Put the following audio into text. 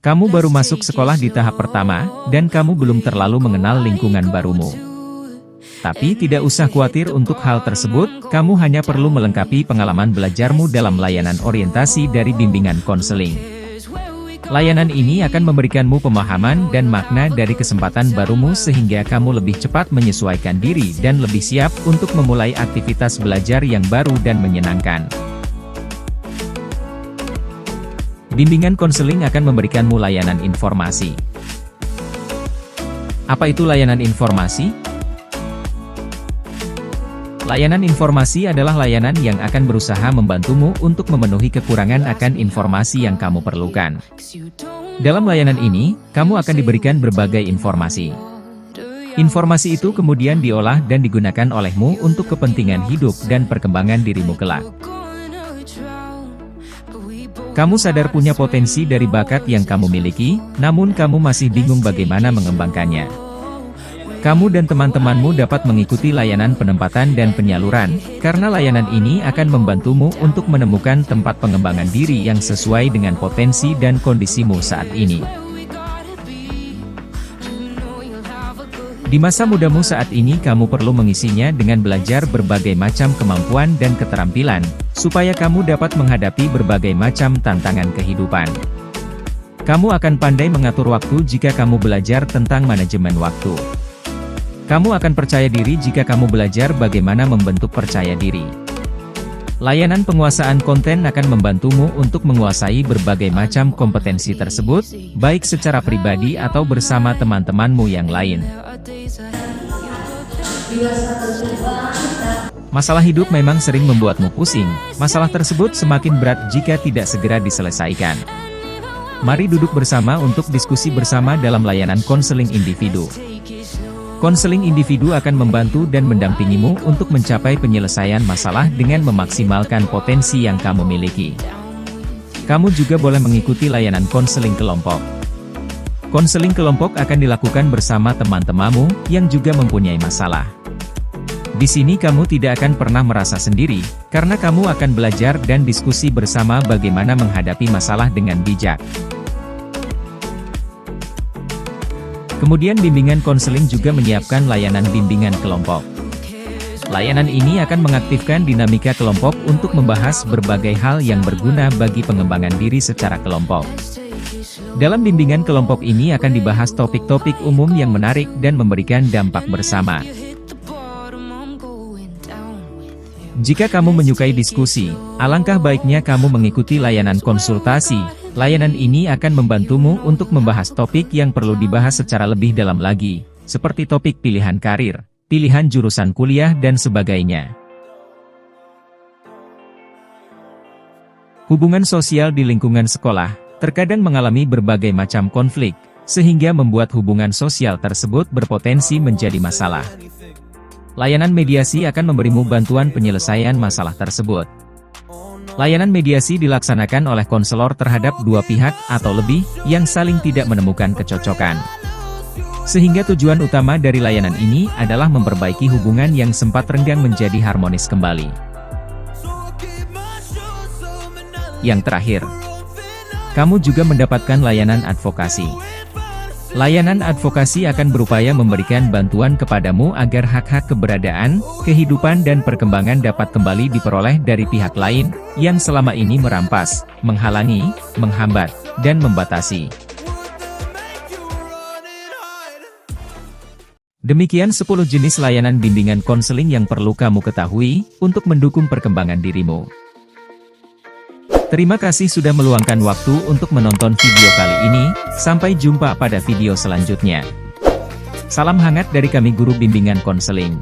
Kamu baru masuk sekolah di tahap pertama, dan kamu belum terlalu mengenal lingkungan barumu. Tapi tidak usah khawatir untuk hal tersebut, kamu hanya perlu melengkapi pengalaman belajarmu dalam layanan orientasi dari bimbingan konseling. Layanan ini akan memberikanmu pemahaman dan makna dari kesempatan barumu sehingga kamu lebih cepat menyesuaikan diri dan lebih siap untuk memulai aktivitas belajar yang baru dan menyenangkan. Bimbingan konseling akan memberikanmu layanan informasi. Apa itu layanan informasi? Layanan informasi adalah layanan yang akan berusaha membantumu untuk memenuhi kekurangan akan informasi yang kamu perlukan. Dalam layanan ini, kamu akan diberikan berbagai informasi. Informasi itu kemudian diolah dan digunakan olehmu untuk kepentingan hidup dan perkembangan dirimu kelak. Kamu sadar punya potensi dari bakat yang kamu miliki, namun kamu masih bingung bagaimana mengembangkannya. Kamu dan teman-temanmu dapat mengikuti layanan penempatan dan penyaluran, karena layanan ini akan membantumu untuk menemukan tempat pengembangan diri yang sesuai dengan potensi dan kondisimu saat ini. Di masa mudamu saat ini kamu perlu mengisinya dengan belajar berbagai macam kemampuan dan keterampilan, supaya kamu dapat menghadapi berbagai macam tantangan kehidupan. Kamu akan pandai mengatur waktu jika kamu belajar tentang manajemen waktu. Kamu akan percaya diri jika kamu belajar bagaimana membentuk percaya diri. Layanan penguasaan konten akan membantumu untuk menguasai berbagai macam kompetensi tersebut, baik secara pribadi atau bersama teman-temanmu yang lain. Masalah hidup memang sering membuatmu pusing, masalah tersebut semakin berat jika tidak segera diselesaikan. Mari duduk bersama untuk diskusi bersama dalam layanan konseling individu. Konseling individu akan membantu dan mendampingimu untuk mencapai penyelesaian masalah dengan memaksimalkan potensi yang kamu miliki. Kamu juga boleh mengikuti layanan konseling kelompok. Konseling kelompok akan dilakukan bersama teman-temanmu yang juga mempunyai masalah. Di sini kamu tidak akan pernah merasa sendiri, karena kamu akan belajar dan diskusi bersama bagaimana menghadapi masalah dengan bijak. Kemudian bimbingan konseling juga menyiapkan layanan bimbingan kelompok. Layanan ini akan mengaktifkan dinamika kelompok untuk membahas berbagai hal yang berguna bagi pengembangan diri secara kelompok. Dalam bimbingan kelompok ini akan dibahas topik-topik umum yang menarik dan memberikan dampak bersama. Jika kamu menyukai diskusi, alangkah baiknya kamu mengikuti layanan konsultasi. Layanan ini akan membantumu untuk membahas topik yang perlu dibahas secara lebih dalam lagi, seperti topik pilihan karir, pilihan jurusan kuliah dan sebagainya. Hubungan sosial di lingkungan sekolah terkadang mengalami berbagai macam konflik, sehingga membuat hubungan sosial tersebut berpotensi menjadi masalah. Layanan mediasi akan memberimu bantuan penyelesaian masalah tersebut. Layanan mediasi dilaksanakan oleh konselor terhadap dua pihak atau lebih yang saling tidak menemukan kecocokan. Sehingga tujuan utama dari layanan ini adalah memperbaiki hubungan yang sempat renggang menjadi harmonis kembali. Yang terakhir, kamu juga mendapatkan layanan advokasi. Layanan advokasi akan berupaya memberikan bantuan kepadamu agar hak-hak keberadaan, kehidupan dan perkembangan dapat kembali diperoleh dari pihak lain, yang selama ini merampas, menghalangi, menghambat, dan membatasi. Demikian 10 jenis layanan bimbingan konseling yang perlu kamu ketahui, untuk mendukung perkembangan dirimu. Terima kasih sudah meluangkan waktu untuk menonton video kali ini, sampai jumpa pada video selanjutnya. Salam hangat dari kami guru bimbingan konseling.